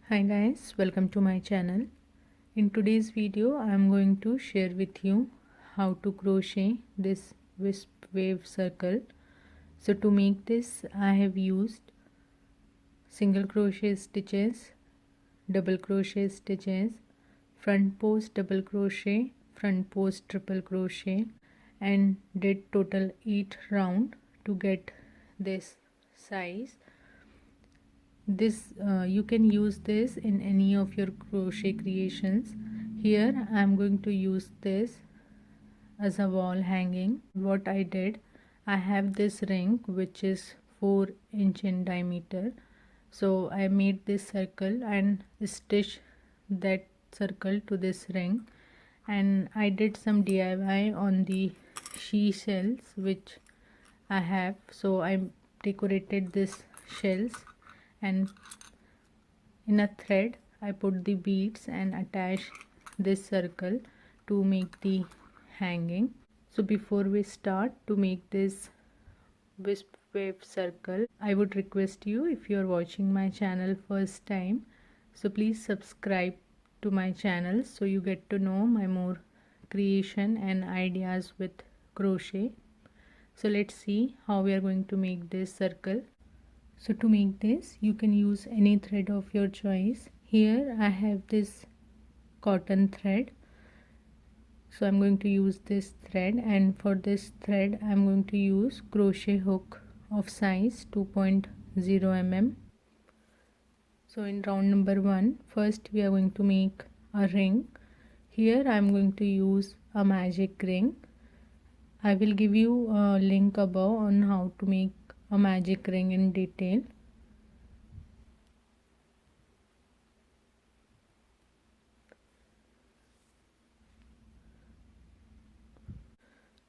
Hi guys, welcome to my channel. In today's video I am going to share with you how to crochet this wisp wave circle. So to make this I have used single crochet stitches, double crochet stitches, front post double crochet, front post triple crochet, and did total 8 round to get this size. You can use this in any of your crochet creations. Here I am going to use this as a wall hanging. What I did, I have this ring which is 4 inch in diameter, so I made this circle and stitched that circle to this ring, and I did some DIY on the she shells which I have. So I decorated this shells, and in a thread I put the beads and attach this circle to make the hanging. So before we start to make this wisp wave circle, I would request you, if you are watching my channel first time, so please subscribe to my channel so you get to know my more creation and ideas with crochet. So let's see how we are going to make this circle. So to make this you can use any thread of your choice. Here I have this cotton thread, so I'm going to use this thread, and for this thread I'm going to use crochet hook of size 2.0 mm. So in round number 1, first we are going to make a ring. Here I'm going to use a magic ring. I will give you a link above on how to make a magic ring in detail.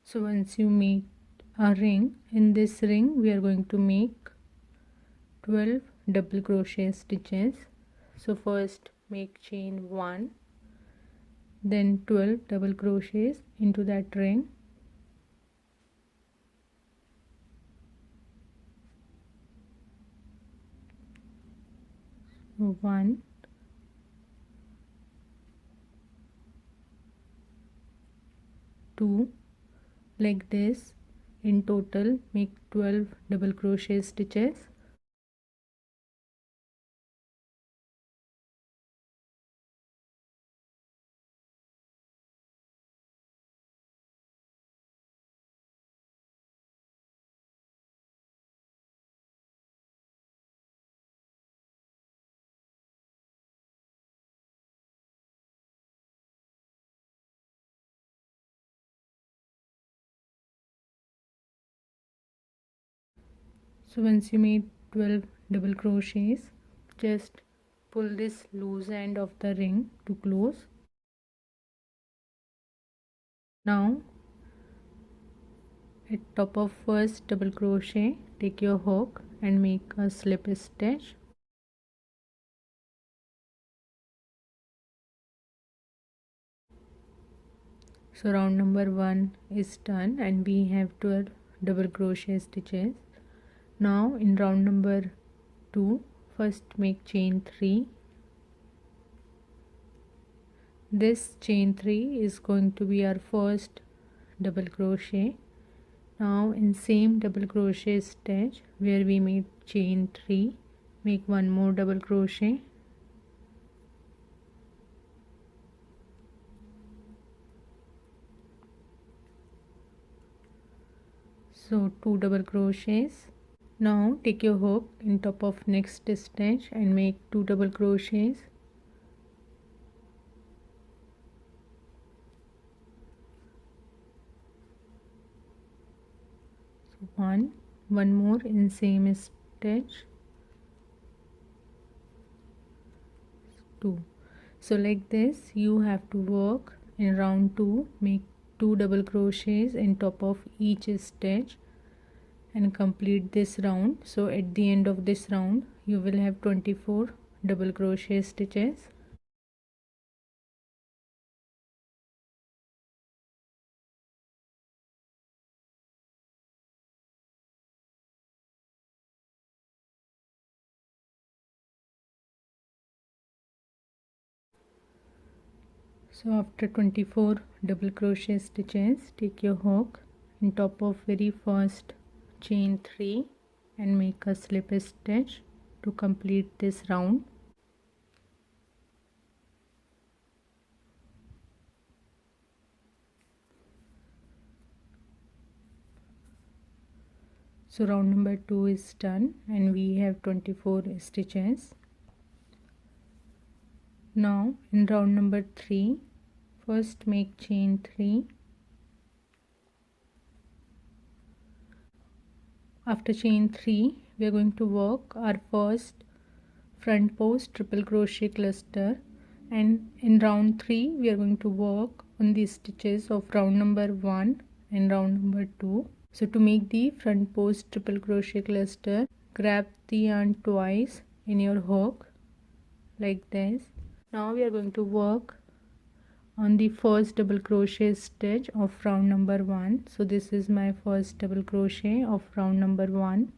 So once you make a ring, in this ring we are going to make 12 double crochet stitches. So first make chain 1, then 12 double crochets into that ring. One, two, like this. In total make 12 double crochet stitches. So once you made 12 double crochets, just pull this loose end of the ring to close. Now at top of first double crochet, take your hook and make a slip stitch. So round number 1 is done and we have 12 double crochet stitches. Now in round number 2, first make chain 3. This chain 3 is going to be our first double crochet. Now in same double crochet stitch where we made chain 3, make one more double crochet. So 2 double crochets. Now take your hook in top of next stitch and make 2 double crochets. So one more in same stitch, 2. So like this you have to work in round 2. Make 2 double crochets in top of each stitch and complete this round. So at the end of this round you will have 24 double crochet stitches. So after 24 double crochet stitches, take your hook in top of very first chain 3 and make a slip stitch to complete this round. So round number 2 is done and we have 24 stitches. Now in round number 3, first make chain 3. After chain 3, we are going to work our first front post triple crochet cluster, and in round 3 we are going to work on the stitches of round number 1 and round number 2. So to make the front post triple crochet cluster, grab the yarn twice in your hook like this. Now we are going to work on the first double crochet stitch of round number 1. So this is my first double crochet of round number 1.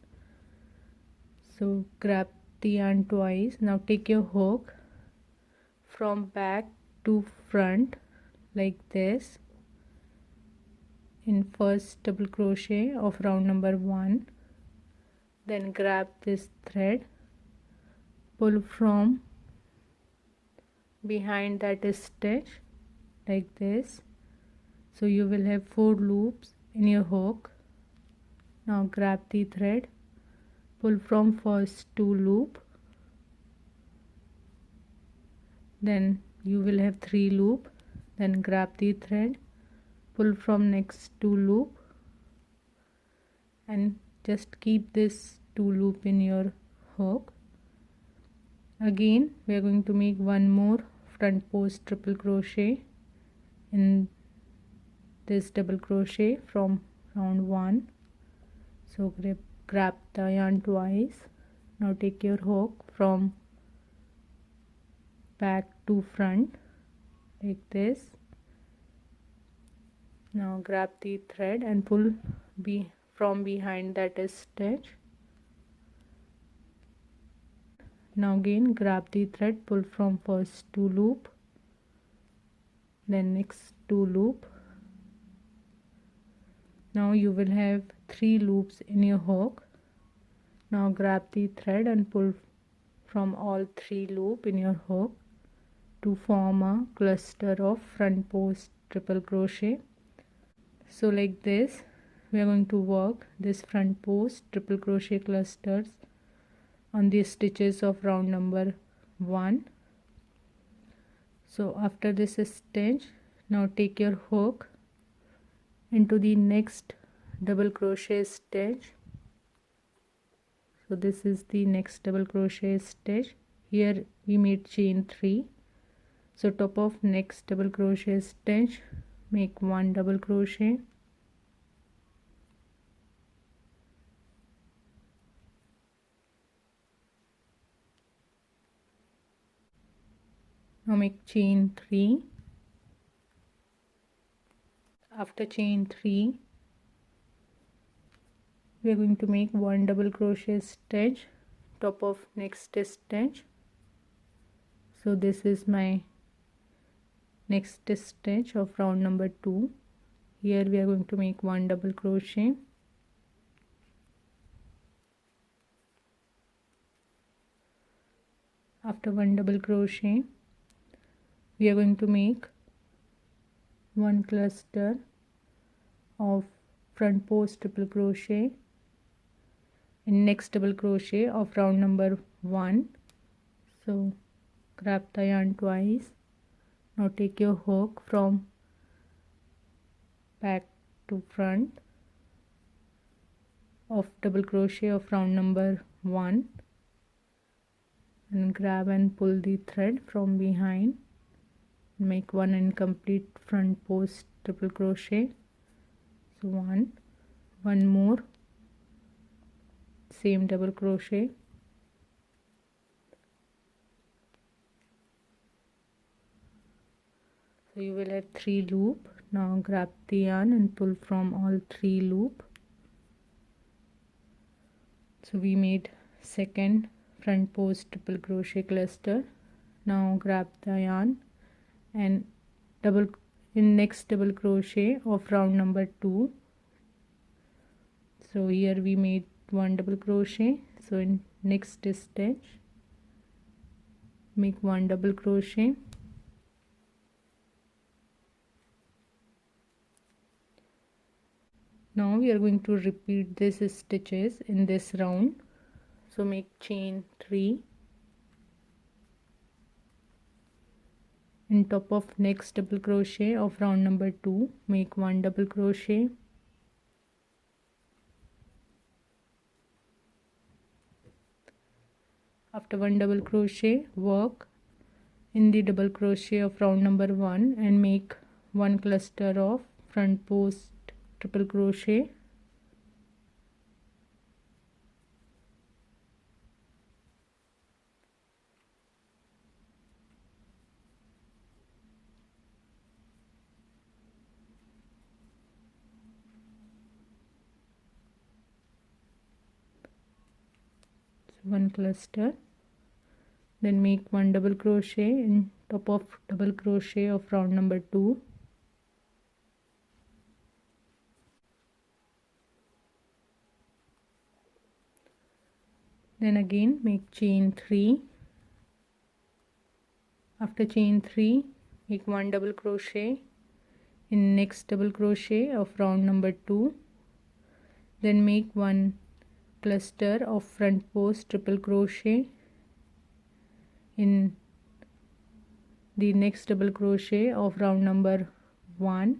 So grab the yarn twice. Now take your hook from back to front like this in first double crochet of round number 1. Then grab this thread, pull from behind that stitch like this. So you will have 4 loops in your hook. Now grab the thread, pull from first 2 loop, then you will have 3 loop, then grab the thread, pull from next 2 loop, and just keep this 2 loop in your hook. Again we are going to make one more front post triple crochet in this double crochet from round 1. So grab the yarn twice. Now take your hook from back to front like this. Now grab the thread and pull from behind that stitch. Now again grab the thread, pull from first 2 loop, then next 2 loop. Now you will have 3 loops in your hook. Now grab the thread and pull from all 3 loop in your hook to form a cluster of front post triple crochet. So like this we are going to work this front post triple crochet clusters on the stitches of round number 1. So after this stitch, now take your hook into the next double crochet stitch. So this is the next double crochet stitch. Here we made chain 3. So top of next double crochet stitch, make 1 double crochet, now make chain 3. After chain 3 we are going to make 1 double crochet stitch top of next stitch. So this is my next stitch of round number 2. Here we are going to make 1 double crochet, after 1 double crochet we are going to make 1 cluster of front post triple crochet in next double crochet of round number 1. So grab the yarn twice. Now take your hook from back to front of double crochet of round number 1 and grab and pull the thread from behind. Make 1 incomplete front post triple crochet. So 1 more same double crochet, so you will have 3 loop. Now grab the yarn and pull from all 3 loop. So we made second front post triple crochet cluster. Now grab the yarn and double in next double crochet of round number 2. So here we made 1 double crochet. So in next stitch make 1 double crochet. Now we are going to repeat these stitches in this round. So make chain 3. In top of next double crochet of round number 2 make 1 double crochet. After 1 double crochet, work in the double crochet of round number 1 and make 1 cluster of front post triple crochet. So 1 cluster, then make 1 double crochet in top of double crochet of round number 2. Then again make chain 3. After chain 3 make 1 double crochet in next double crochet of round number 2. Then make 1 cluster of front post triple crochet in the next double crochet of round number 1.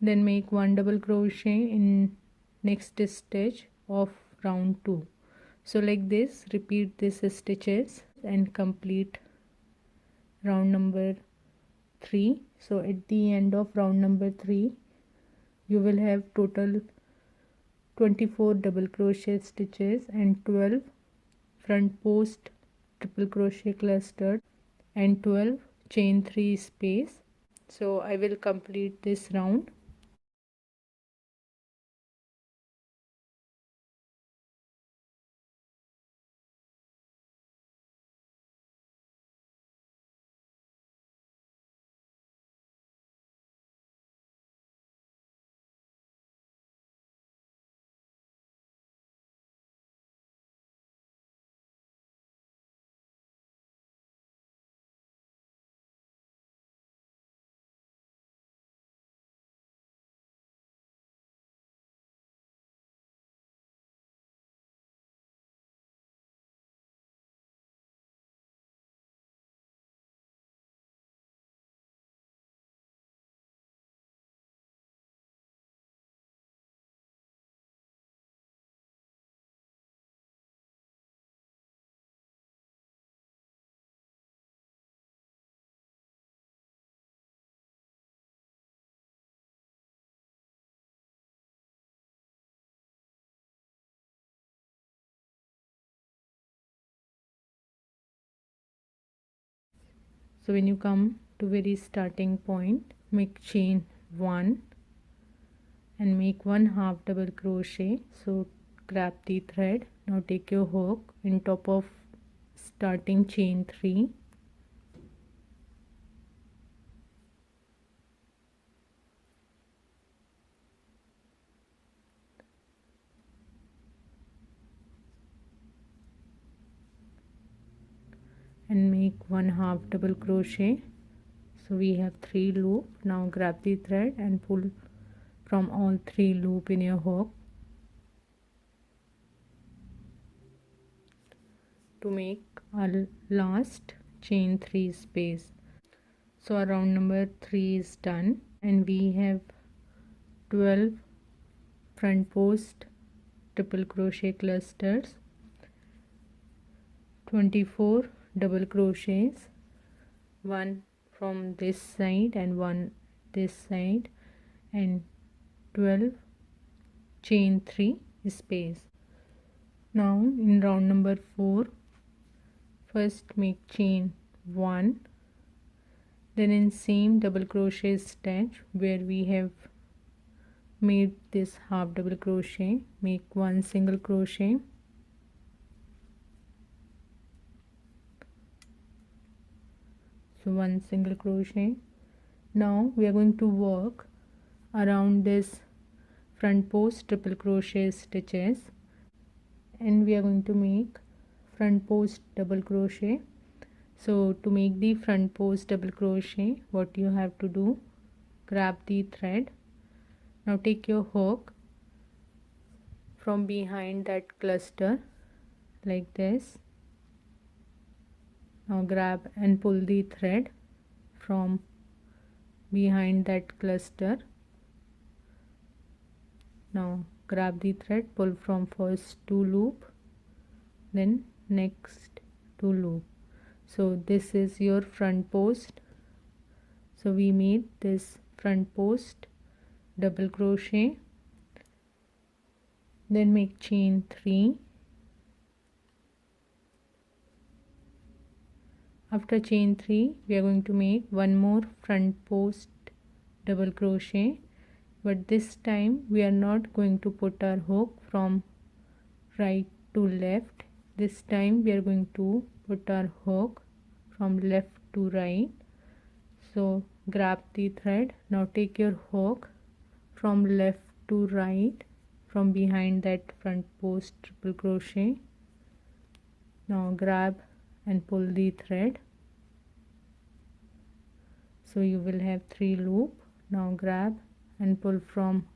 Then make 1 double crochet in next stitch of round 2. So like this repeat these stitches and complete round number 3. So at the end of round number 3 you will have total 24 double crochet stitches and 12 front post triple crochet clustered and 12 chain 3 space. So I will complete this round. So when you come to very starting point make chain 1 and make 1 half double crochet. So grab the thread, now take your hook in top of starting chain 3. And make 1 half double crochet. So we have 3 loop. Now grab the thread and pull from all 3 loop in your hook to make our last chain 3 space. So our round number 3 is done and we have 12 front post triple crochet clusters, 24 double crochets, one from this side and one this side, and 12 chain 3 space. Now in round number 4 first make chain 1, then in same double crochet stitch where we have made this half double crochet make 1 single crochet, so 1 single crochet, Now we are going to work around this front post triple crochet stitches, and we are going to make front post double crochet. So to make the front post double crochet, what you have to do, grab the thread. Now take your hook from behind that cluster like this. Now grab and pull the thread from behind that cluster. Now grab the thread, pull from first 2 loop, then next 2 loop. So this is your front post. So we made this front post double crochet, then make chain 3. After chain 3 we are going to make one more front post double crochet, but this time we are not going to put our hook from right to left. This time we are going to put our hook from left to right. So grab the thread. Now take your hook from left to right from behind that front post triple crochet. Now grab and pull the thread. So you will have 3 loop. Now grab and pull from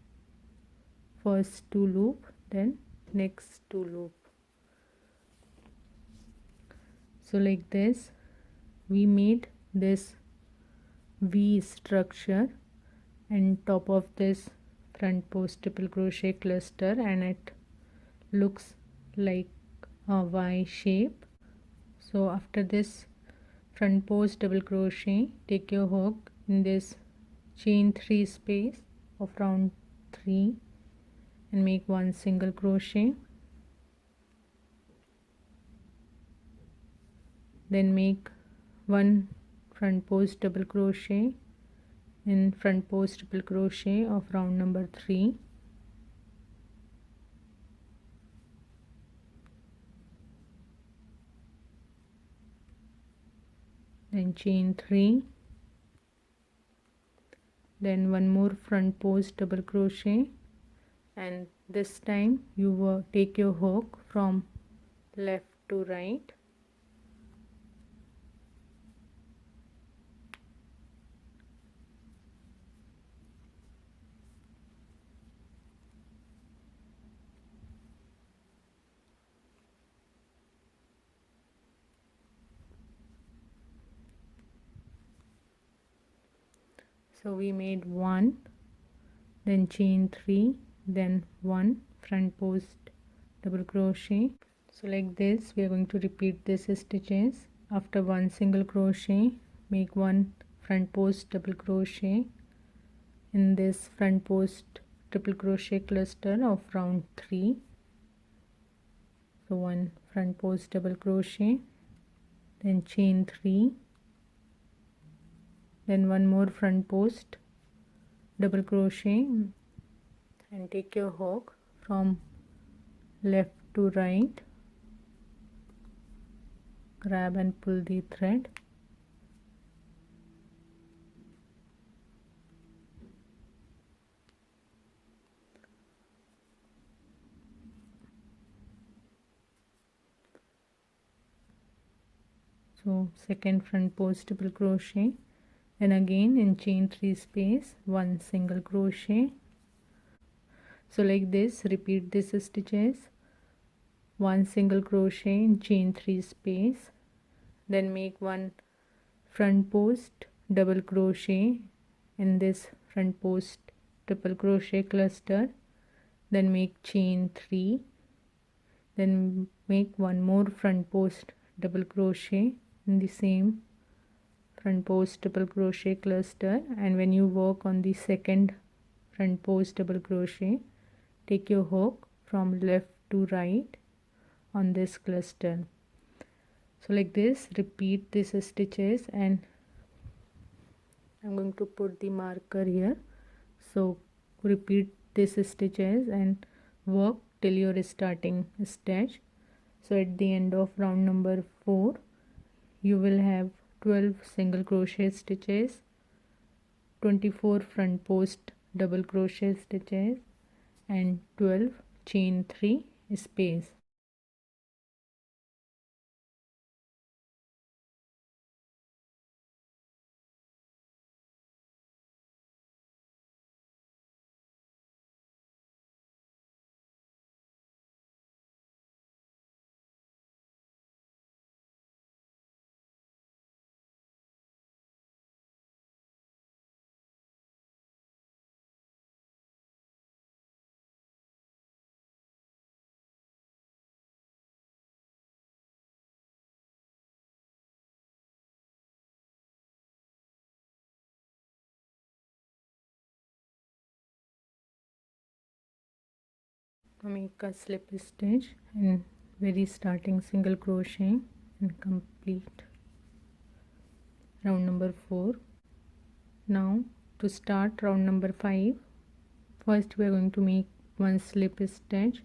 first 2 loop, then next 2 loop. So like this we made this V structure and top of this front post triple crochet cluster, and it looks like a Y shape. So after this front post double crochet, take your hook in this chain 3 space of round 3 and make 1 single crochet. Then make 1 front post double crochet in front post triple crochet of round number 3. Then chain 3, then 1 more front post double crochet, and this time you will take your hook from left to right. So we made 1, then chain 3, then 1 front post double crochet. So like this we are going to repeat this stitches. After 1 single crochet, make 1 front post double crochet in this front post triple crochet cluster of round 3. So 1 front post double crochet, then chain 3, then 1 more front post double crochet, and take your hook from left to right, grab and pull the thread. So second front post double crochet, then again in chain 3 space 1 single crochet. So like this repeat this stitches. 1 single crochet in chain 3 space, then make 1 front post double crochet in this front post triple crochet cluster, then make chain 3, then make 1 more front post double crochet in the same front post double crochet cluster. And when you work on the second front post double crochet, take your hook from left to right on this cluster. So like this repeat these stitches, and I'm going to put the marker here. So repeat these stitches and work till your starting stitch. So at the end of round number 4 you will have 12 single crochet stitches, 24 front post double crochet stitches and 12 chain 3 space. Make a slip stitch in very starting single crochet and complete round number 4. Now to start round number 5, first we are going to make one slip stitch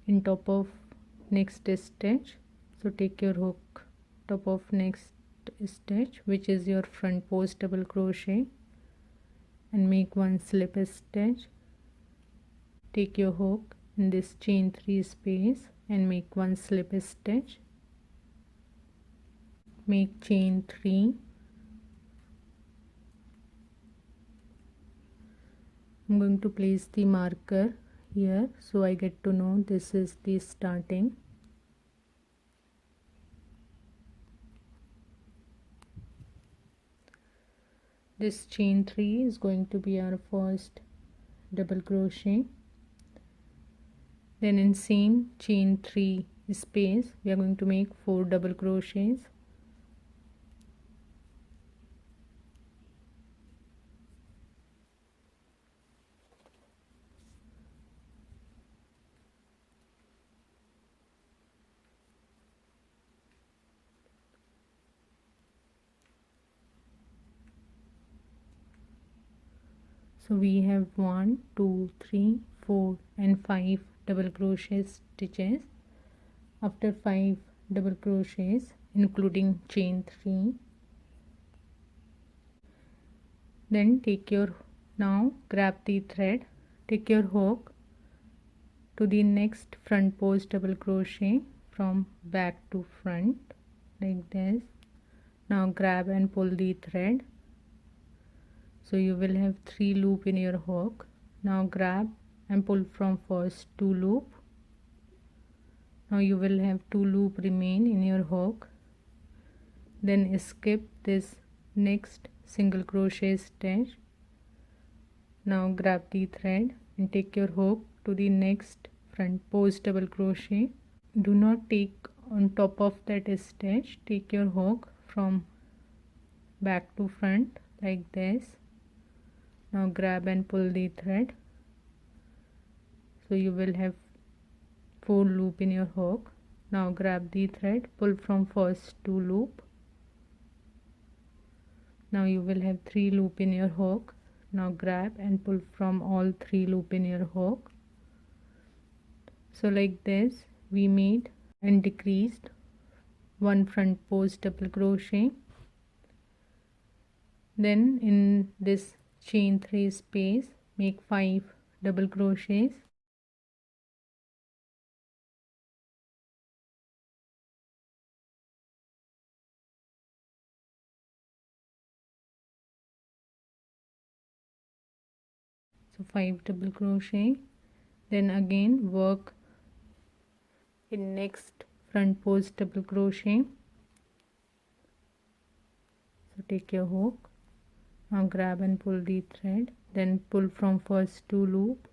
in top of next stitch. So take your hook top of next stitch, which is your front post double crochet, and make one slip stitch. Take your hook in this chain 3 space and make one slip stitch. Make chain 3. I'm going to place the marker here so I get to know this is the starting. This chain 3 is going to be our first double crochet. Then in same chain 3 space we are going to make 4 double crochets. So we have 1, 2, 3, 4 and 5 double crochet stitches. After 5 double crochets including chain 3, then now grab the thread, take your hook to the next front post double crochet from back to front like this. Now grab and pull the thread. So you will have 3 loop in your hook. Now grab and pull from first 2 loop. Now you will have 2 loop remain in your hook. Then skip this next single crochet stitch. Now grab the thread and take your hook to the next front post double crochet. Do not take on top of that stitch. Take your hook from back to front like this. Now grab and pull the thread. So you will have 4 loop in your hook. Now grab the thread, pull from first 2 loop. Now you will have 3 loop in your hook. Now grab and pull from all 3 loop in your hook. So like this we made and decreased 1 front post double crochet. Then in this chain 3 space make 5 double crochets. So 5 double crochet. Then again work in next front post double crochet. So take your hook. Now grab and pull the thread, then pull from first 2 loop,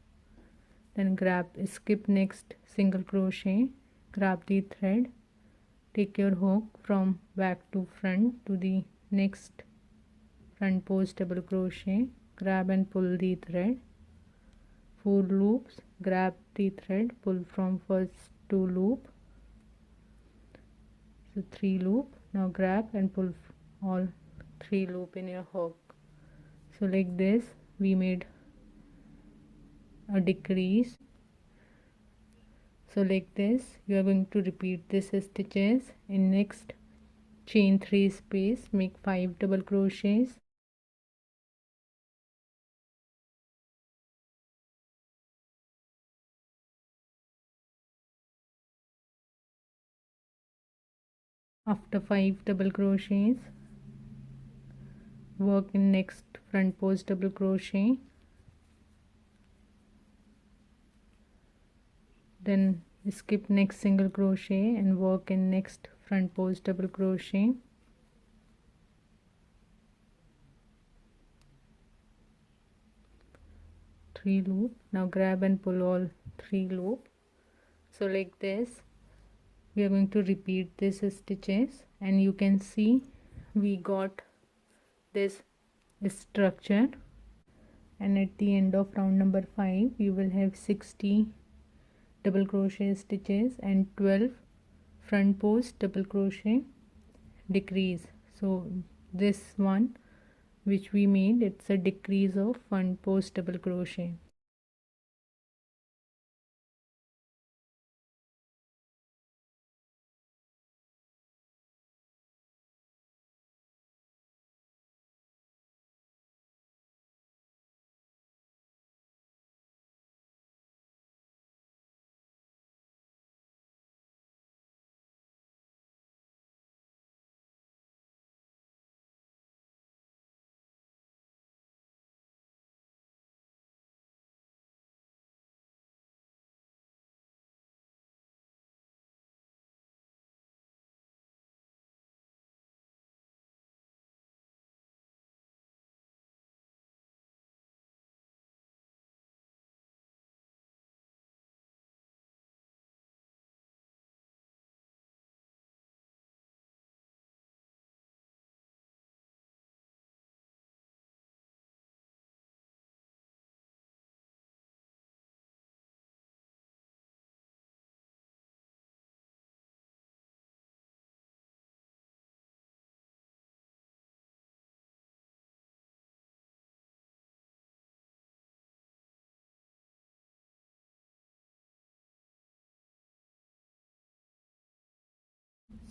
then grab, skip next single crochet, grab the thread, take your hook from back to front to the next front post double crochet, grab and pull the thread, 4 loops, grab the thread, pull from first 2 loop, so 3 loop. Now grab and pull all 3 loop in your hook. So like this we made a decrease. So like this you are going to repeat this stitches. In next chain 3 space make 5 double crochets. After 5 double crochets, work in next front post double crochet, then skip next single crochet and work in next front post double crochet, three loop. Now grab and pull all 3 loop. So like this we are going to repeat this stitches, and you can see we got this structure, and at the end of round number 5 you will have 60 double crochet stitches and 12 front post double crochet decrease. So this one which we made, it's a decrease of front post double crochet.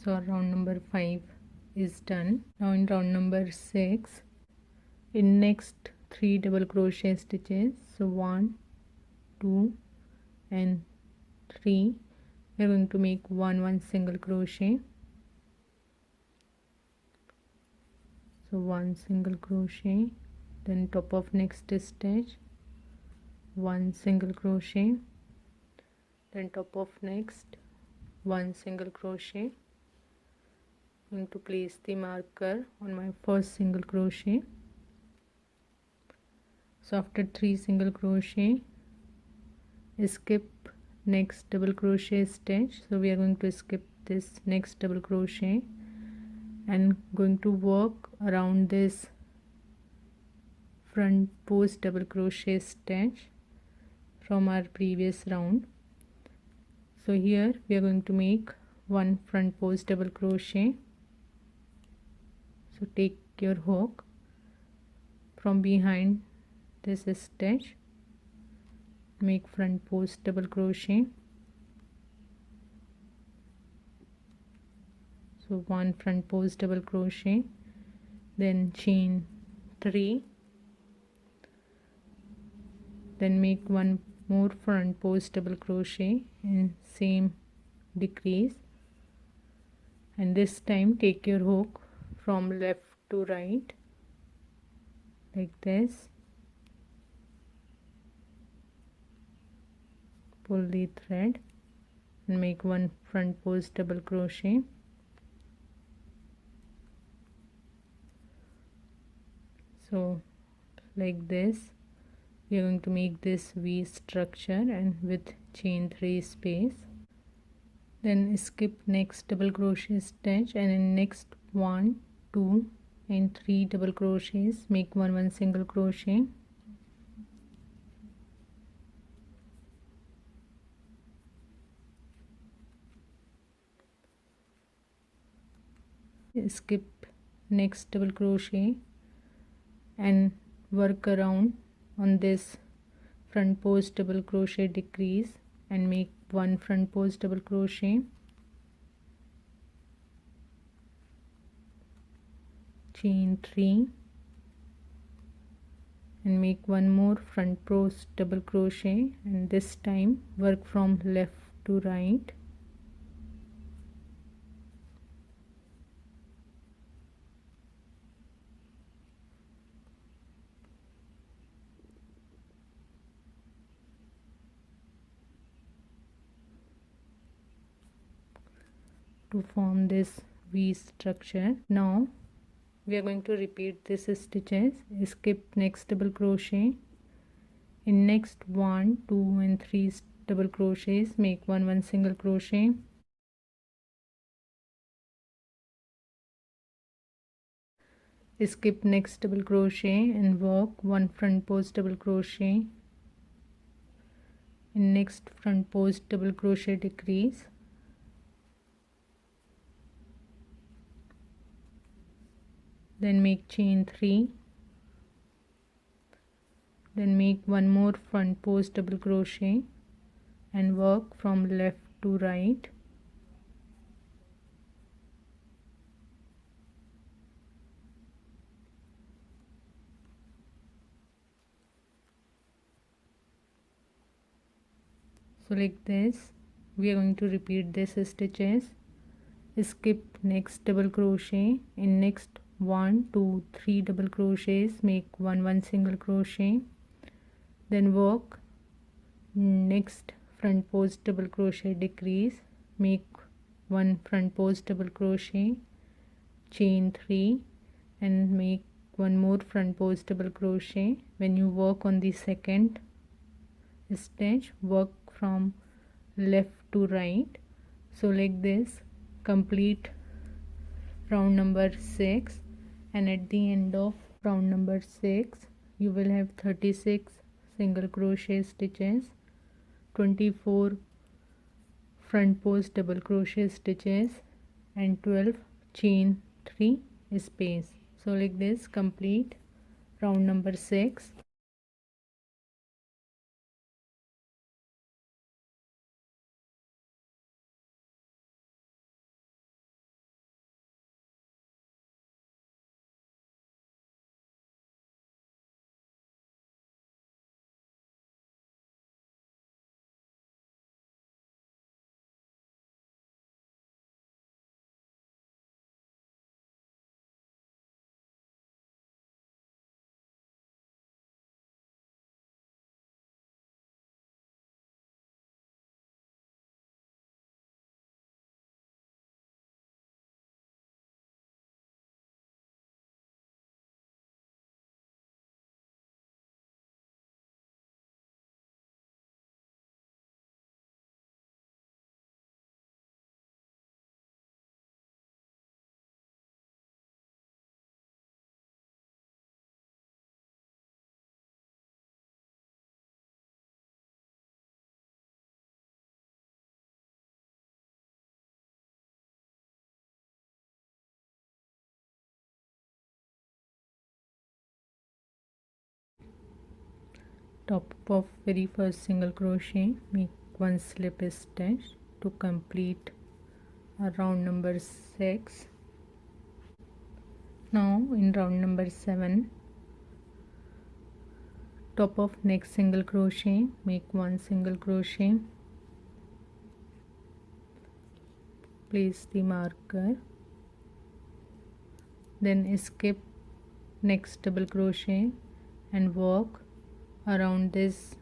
So round number 5 is done. Now in round number 6, in next 3 double crochet stitches, so 1, 2 and 3, we are going to make 1 single crochet. So 1 single crochet, then top of next stitch 1 single crochet, then top of next 1 single crochet. I'm going to place the marker on my first single crochet. So after 3 single crochet, skip next double crochet stitch. So we are going to skip this next double crochet and going to work around this front post double crochet stitch from our previous round. So here we are going to make 1 front post double crochet. So take your hook from behind this stitch, make front post double crochet. So 1 front post double crochet, then chain 3, then make 1 more front post double crochet in same decrease, and this time take your hook from left to right like this, pull the thread and make 1 front post double crochet. So like this we are going to make this V structure and with chain 3 space, then skip next double crochet stitch, and in next 1, 2 and 3 double crochets make 1 single crochet. Skip next double crochet and work around on this front post double crochet decrease and make 1 front post double crochet, chain 3 and make 1 more front post double crochet, and this time work from left to right. to form this V structure. Now we are going to repeat this stitches. Skip next double crochet. In next 1, 2 and 3 double crochets, make one single crochet. Skip next double crochet and work 1 front post double crochet. In next front post double crochet, decrease. Then make chain 3. Then make one more front post double crochet and work from left to right. So like this we are going to repeat this stitches. Skip next double crochet. In next 1, 2, 3 double crochets, make one single crochet. Then work next front post double crochet, decrease, make 1 front post double crochet, chain 3 and make one more front post double crochet. When you work on the second stitch, work from left to right. So like this complete round number 6, and at the end of round number 6 you will have 36 single crochet stitches, 24 front post double crochet stitches and 12 chain 3 space. So like this complete round number 6. Top of very first single crochet, make one slip stitch to complete round number 6. Now in round number 7, top of next single crochet, make one single crochet, place the marker, then skip next double crochet and work around this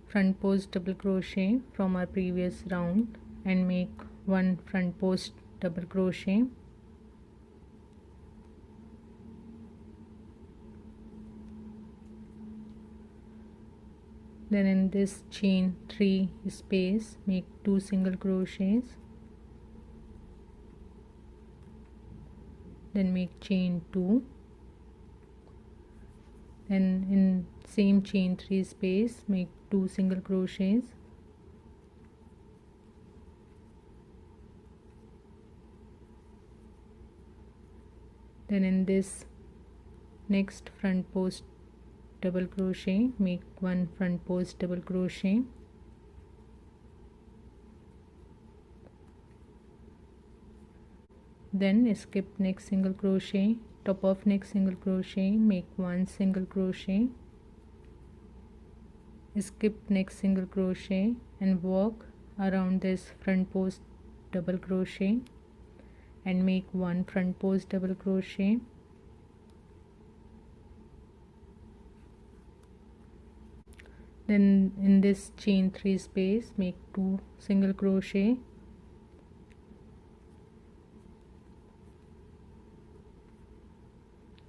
front post double crochet from our previous round and make one front post double crochet. Then in this chain 3 space, make 2 single crochets, then make chain 2, then in same chain 3 space make 2 single crochets, then in this next front post double crochet, make one front post double crochet, then skip next single crochet, top of next single crochet, make one single crochet, skip next single crochet and work around this front post double crochet and make one front post double crochet, then in this chain 3 space make 2 single crochet,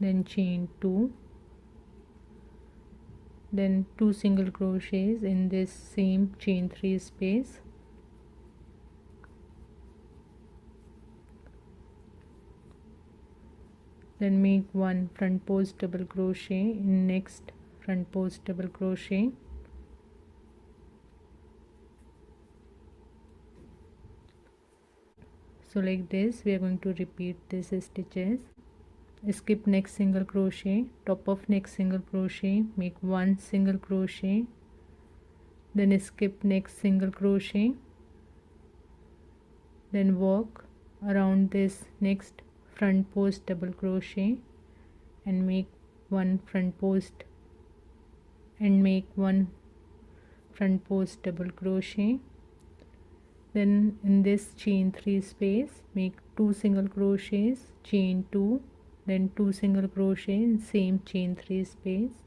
then chain 2, then 2 single crochets in this same chain 3 space, then make 1 front post double crochet in next front post double crochet, so like this we are going to repeat these stitches. Skip next single crochet, top of next single crochet, make 1 single crochet, then skip next single crochet, then work around this next front post double crochet and make 1 front post and make 1 front post double crochet, then in this chain 3 space make 2 single crochets, chain 2, then 2 single crochet in same chain 3 space,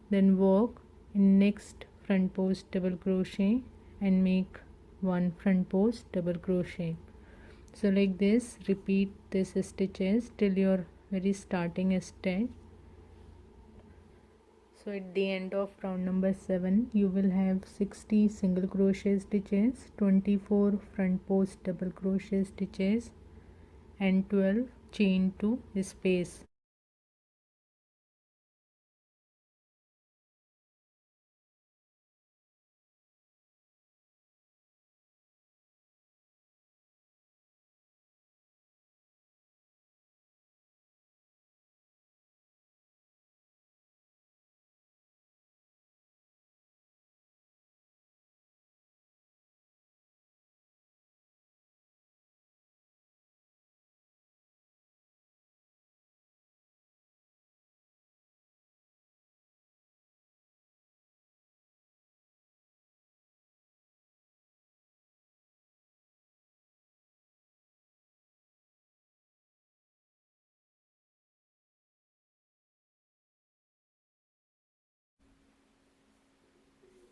then work in next front post double crochet and make 1 front post double crochet. So like this repeat these stitches till your very starting stitch. So at the end of round number 7 you will have 60 single crochet stitches, 24 front post double crochet stitches and 12 chain 2 space.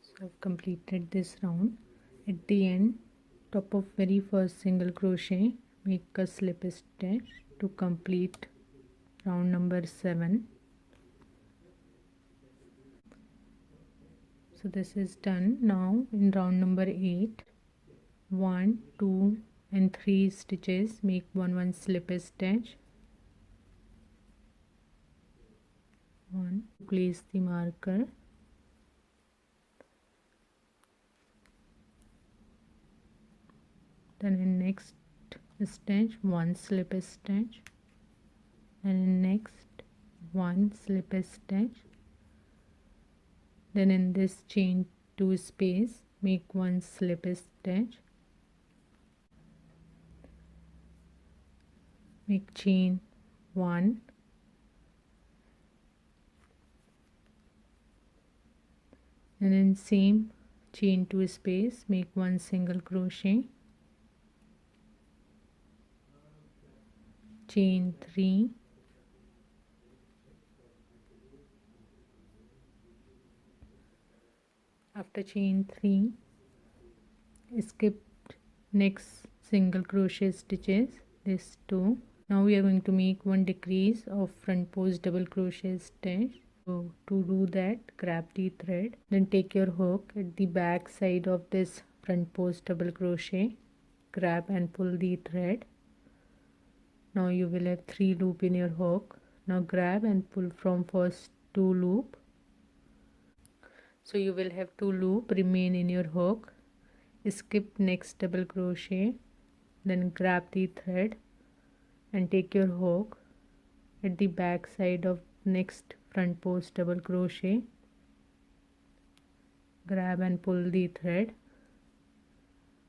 So I've completed this round. At the end, top of very first single crochet, make a slip stitch to complete round number 7. So this is done. Now in round number 8, 1, 2 and 3 stitches, make 1 slip stitch. 1, place the marker. Then in next stitch 1 slip stitch, and in next 1 slip stitch, then in this chain 2 space make 1 slip stitch, make chain 1, and in same chain 2 space make 1 single crochet, chain 3, after chain 3 skip next single crochet stitches, this 2. Now we are going to make 1 decrease of front post double crochet stitch. So to do that, grab the thread, then take your hook at the back side of this front post double crochet, grab and pull the thread. Now you will have 3 loop in your hook. Now grab and pull from first 2 loop. So you will have 2 loop remain in your hook. Skip next double crochet, then grab the thread and take your hook at the back side of next front post double crochet, grab and pull the thread.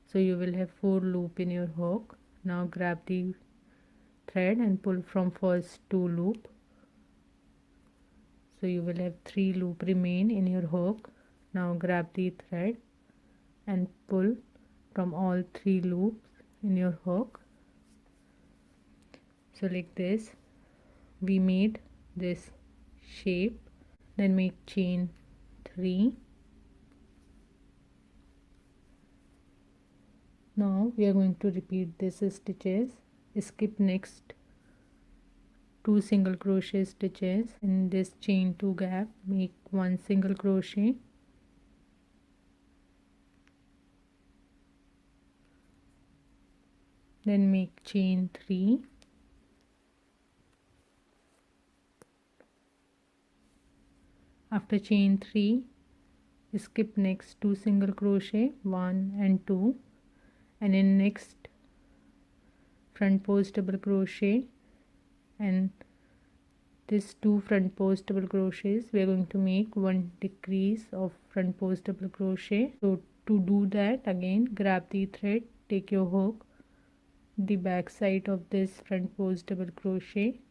So you will have 4 loop in your hook. Now grab the thread and pull from first 2 loop. So you will have 3 loop remain in your hook. Now grab the thread and pull from all 3 loops in your hook. So like this we made this shape. Then make chain 3. Now we are going to repeat these stitches. Skip next 2 single crochet stitches. In this chain 2 gap, make 1 single crochet, then make chain 3, after chain 3 skip next 2 single crochet, 1 and 2, and in next front post double crochet and this 2 front post double crochets, we are going to make 1 decrease of front post double crochet. So to do that, again grab the thread, take your hook, the back side of this front post double crochet,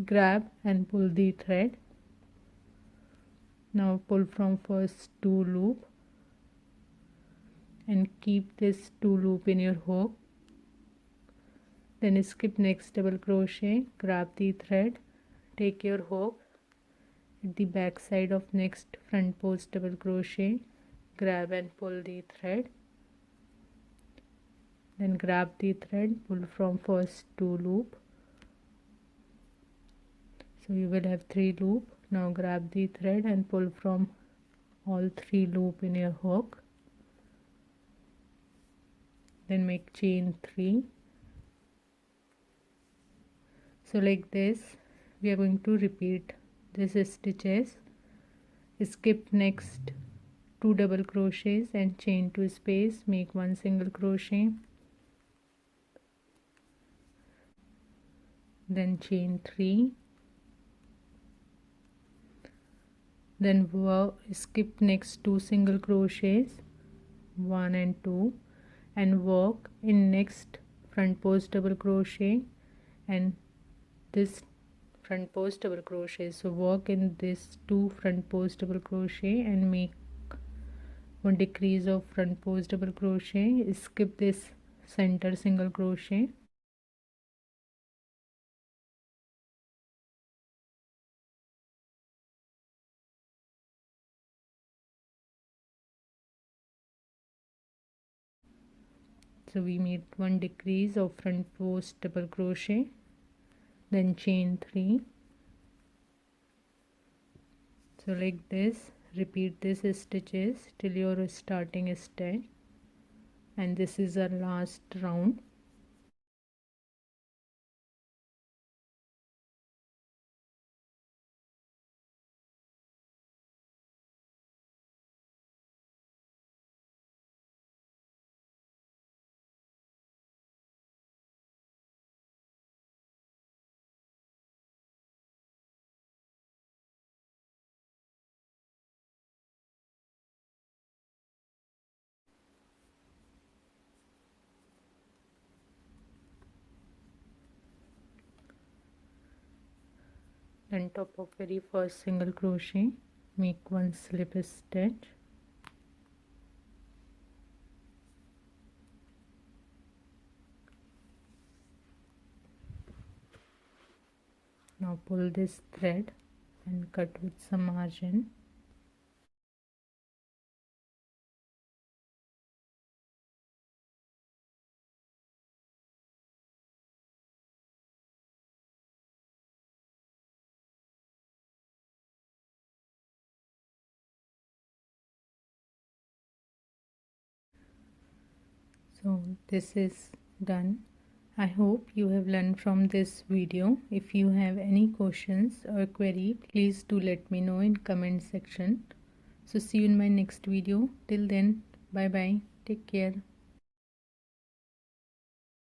grab and pull the thread. Now pull from first 2 loop and keep this 2 loop in your hook, then skip next double crochet, grab the thread, take your hook at the back side of next front post double crochet, grab and pull the thread, then grab the thread, pull from first 2 loop, so you will have 3 loop. Now grab the thread and pull from all 3 loop in your hook, then make chain 3. So like this we are going to repeat this stitches, skip next 2 double crochets and chain 2 space, make 1 single crochet, then chain 3, then skip next 2 single crochets, 1 and 2, and work in next front post double crochet and this front post double crochet. So work in this 2 front post double crochet and make 1 decrease of front post double crochet, skip this center single crochet, so we made 1 decrease of front post double crochet, then chain 3. So like this repeat this stitches till your starting stitch, and this is our last round. Then top of very first single crochet, make 1 slip stitch, now pull this thread and cut with some margin. So this is done. I hope you have learned from this video. If you have any questions or query, please do let me know in comment section. So see you in my next video. Till then, bye bye. Take care.